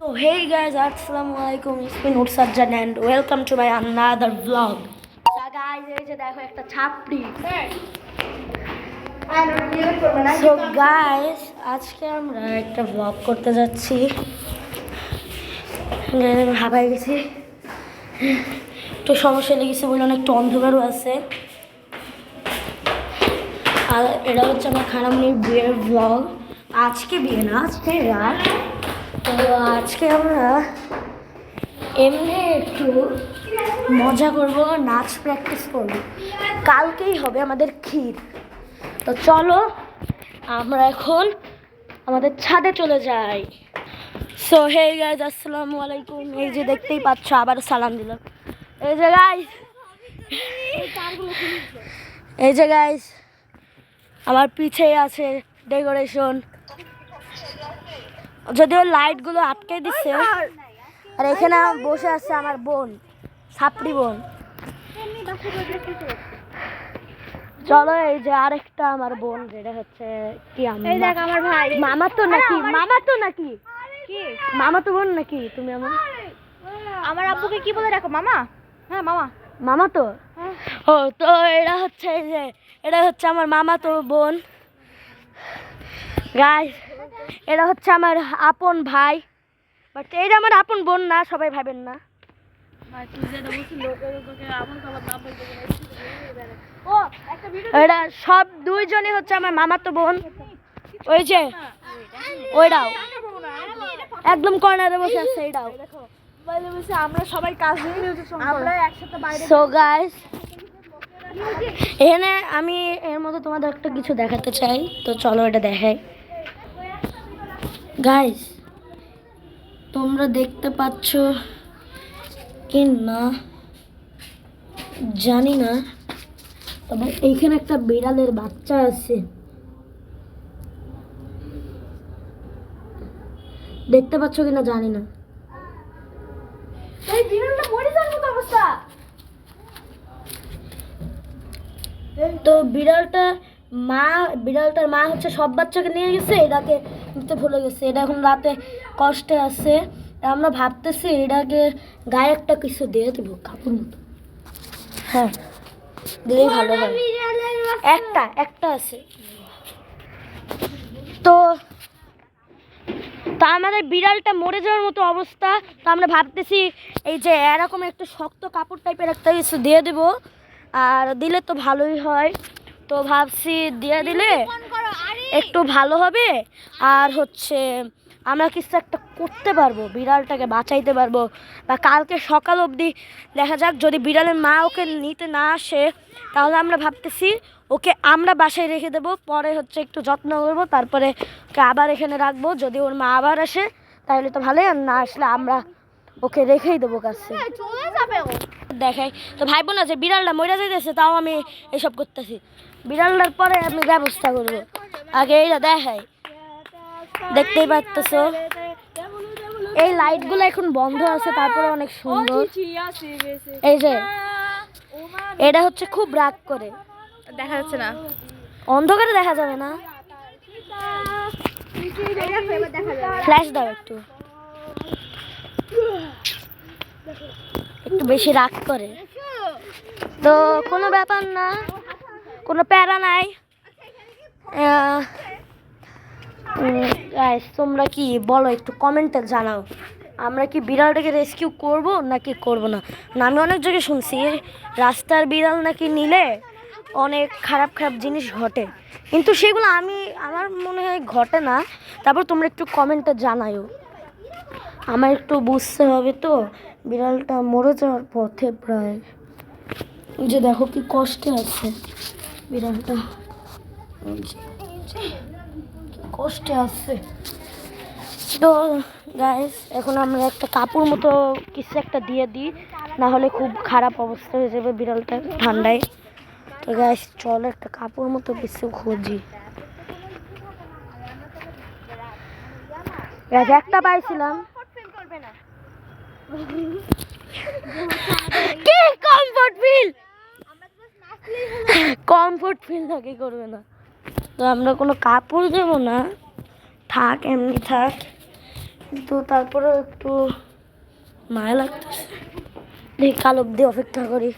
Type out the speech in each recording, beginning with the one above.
So hey guys, assalamualaikum. It's me Nur Sajjan and welcome to my another vlog. So guys, এই যে দেখো একটা ছাপড়ি। So guys, আজকে আমরা একটা vlog করতে যাচ্ছি। হাঁপাই গেছি। একটু সমস্যা লেগেছে বলে একটু অন্ধকারও আছে। আর এটা হচ্ছে আমার খালামণির বিয়ের vlog। আজকে বিয়ে না, আজকে রাত। তো আজকে আমরা এমনি একটু মজা করব, নাচ প্র্যাকটিস করব। কালকেই হবে আমাদের ক্ষীর। তো চলো আমরা এখন আমাদের ছাদে চলে যাই। সো হে গাইজ, আসসালামু আলাইকুম। এই যে দেখতেই পাচ্ছ, আবার সালাম দিলাম। এই যে গাইজ, আমার পিছেই আছে ডেকোরেশন, যদিও লাইটগুলো আটকে দিচ্ছে। আর এখানে বসে আছে আমার বোন, ছাপড়ি বোন। চলো এই যে আরেকটা আমার বোন, যেটা হচ্ছে কি আমার ভাই, মামা তো নাকি কি মামা তো বোন নাকি তুমি? আমার আব্বুকে কি বলে রাখো? মামা। হ্যাঁ মামা তো। ও তো এটা হচ্ছে এই যে এটা হচ্ছে আমার মামা তো বোন। গাইস, এটা হচ্ছে আমার আপন ভাই, বাট এটা আমার আপন বোন না, সবাই ভাবেন না। এটা সব দুইজনই হচ্ছে আমার মামাতো বোন। ওই যে ওইটাও একদম কর্নারে বসে আছে, এইটাও। আমরা সবাই কাজে, আমরা একসাথে বাইরে। সো গাইস, এখানে আমি এর মধ্যে তোমাদের একটা কিছু দেখাতে চাই, তো চলো এটা দেখাই। গাইস, তোমরা দেখতে পাচ্ছ কি না জানি না, তবে এইখানে একটা বিড়ালের বাচ্চা আছে, দেখতে পাচ্ছ কিনা জানি না। এই বিড়ালটা মরে যাওয়ার মতো অবস্থা। তো বিড়ালটার মা হচ্ছে সব বাচ্চাকে নিয়ে গেছে, এটাকে নিতে ভুলে গেছে। এটা এখন রাতে কষ্টে আছে। আমরা ভাবতেছি এটাকে গায়ে একটা কিছু দিয়ে দেবো, কাপড় মতো। হ্যাঁ, দিলেই ভালো হয়। একটা আছে। তো আমাদের বিড়ালটা মরে যাওয়ার মতো অবস্থা। তো আমরা ভাবতেছি এই যে এরকম একটা শক্ত কাপড় টাইপের একটা কিছু দিয়ে দেব, আর দিলে তো ভালোই হয়। তো ভাবছি দিয়ে দিলে একটু ভালো হবে, আর হচ্ছে আমরা কিছু একটা করতে পারবো, বিড়ালটাকে বাঁচাইতে পারবো। বা কালকে সকাল অবধি দেখা যাক, যদি বিড়ালের মা ওকে নিতে না আসে, তাহলে আমরা ভাবতেছি ওকে আমরা বাসায় রেখে দেবো। পরে হচ্ছে একটু যত্ন করবো, তারপরে ওকে আবার এখানে রাখবো। যদি ওর মা আবার আসে তাহলে তো ভালোই, আর না আসলে আমরা ওকে রেখেই দেবো কাছে। দেখাই তো ভাইবো না যে বিড়ালটা মরে যাইতেছে, তাও আমি এসব করতেছি। বিড়ালটার পরে আমি ব্যবস্থা করবো, আগে এইটা দেখাই। দেখতেই পাচ্তেছো এই লাইটগুলো এখন বন্ধ আছে, তারপরে অনেক সুন্দর। এই যে এটা হচ্ছে খুব রাগ করে, দেখা যাচ্ছে না, অন্ধকারে দেখা যাবে না। ফ্ল্যাশ দাও একটু বেশি রাগ করে। তো কোনো ব্যাপার না, কোনো প্যারা নাই। তোমরা কি বলো, একটু কমেন্টে জানাও, আমরা কি বিড়ালটাকে রেস্কিউ করব নাকি করব না। আমি অনেক জায়গায় শুনছি রাস্তার বিড়াল নাকি নিলে অনেক খারাপ জিনিস ঘটে, কিন্তু সেগুলো আমার মনে হয় ঘটে না। তারপর তোমরা একটু কমেন্টে জানাও, আমার একটু বুঝতে হবে। তো বিড়ালটা মরে যাওয়ার পথে প্রায়, যে দেখো কি কষ্টে আছে বিড়ালটা, কষ্টে আছে। তো গাইস, এখন আমরা একটা কাপড় মতো কিছু একটা দিয়ে দিই, না হলে খুব খারাপ অবস্থা হয়ে যাবে বিড়ালটা ঠান্ডায়। তো গাইস চলো একটা কাপড় মতো কিছু খুঁজি। একটা পাইছিলাম, কি কমফোর্ট ফিল নাকি করবে না। তো আমরা কোনো কাপড় দেবো না, থাক এমনি থাক। কিন্তু তারপরেও একটু মায়া লাগতেছে। দেখি কাল অব্দি অপেক্ষা করি।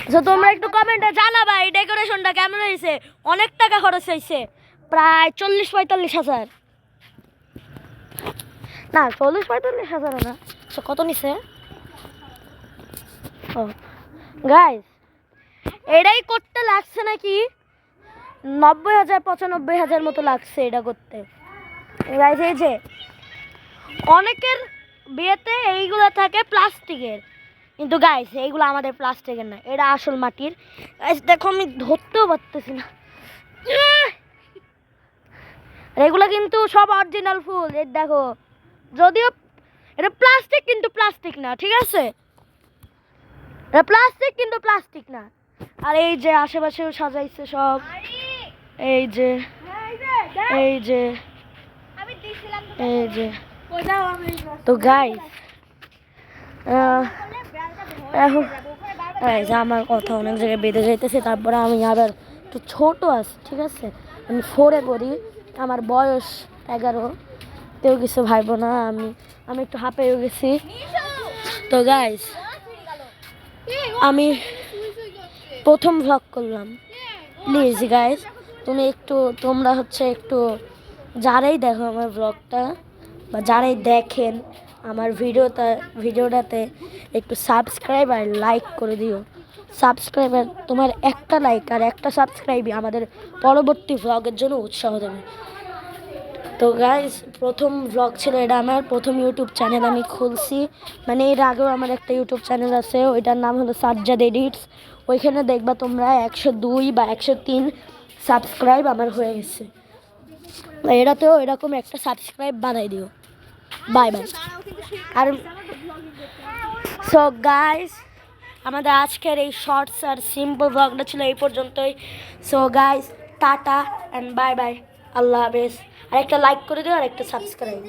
আচ্ছা তোমরা একটু কমেন্টে জানাবা এই ডেকোরেশনটা কেমন হয়েছে। অনেক টাকা খরচ হয়েছে, প্রায় 40-45 হাজার। না 40-45 হাজার না, আচ্ছা কত নিছে? ও গাইস, এটাই করতে লাগছে নাকি 90,000-95,000 মতো লাগছে এটা করতে। গাইস এই যে অনেকের বিয়েতে এইগুলো থাকে প্লাস্টিকের, কিন্তু গাইস এইগুলো আমাদের প্লাস্টিকের না, এটা আসল মাটির। গাইস দেখো আমি ধরতেও পারতেছি না। আর এগুলো কিন্তু সব অরিজিনাল ফুল। এই দেখো, যদিও এটা প্লাস্টিক কিন্তু প্লাস্টিক না, ঠিক আছে? এটা প্লাস্টিক কিন্তু প্লাস্টিক না। আর এই যে আশেপাশেও সাজাইছে সব, এই যে এই যে এই যে। তো গাইস এখন এই যে আমার কথা অনেক জায়গায় বেঁধে যাইতেছে। তারপরে আমি আবার একটু ছোট আছি, ঠিক আছে? আমি 4-এ পড়ি, আমার বয়স 11, কেউ কিছু ভাইবো না। আমি একটু হাঁপিয়ে গেছি। তো গাইস আমি প্রথম ভ্লগ করলাম, প্লিজ গাইস তোমরা হচ্ছে একটু যারাই দেখো আমার ব্লগটা বা যারাই দেখেন আমার ভিডিওটাতে একটু সাবস্ক্রাইব আর লাইক করে দিও। সাবস্ক্রাইবার তোমার একটা লাইক আর একটা সাবস্ক্রাইবই আমাদের পরবর্তী ভ্লগের জন্য উৎসাহ দেবে। তো গাইস প্রথম ভ্লগ ছিল এটা, আমার প্রথম ইউটিউব চ্যানেল আমি খুলছি। মানে এর আগেও আমার একটা ইউটিউব চ্যানেল আছে, ওইটার নাম হলো সাজ্জাদ এডিটস। ওইখানে দেখবা তোমরা 102 বা 103 সাবস্ক্রাইব আমার হয়ে গেছে। এটাতেও এরকম একটা সাবস্ক্রাইব বানাই দিও। Bye bye. আর সো গাইস আমাদের আজকের এই শর্টস আর সিম্পল ব্লগটা ছিল এই পর্যন্তই। So guys tata and bye bye, আল্লাহ হাফেজ। আর একটা লাইক করে দিও আর একটা সাবস্ক্রাইব।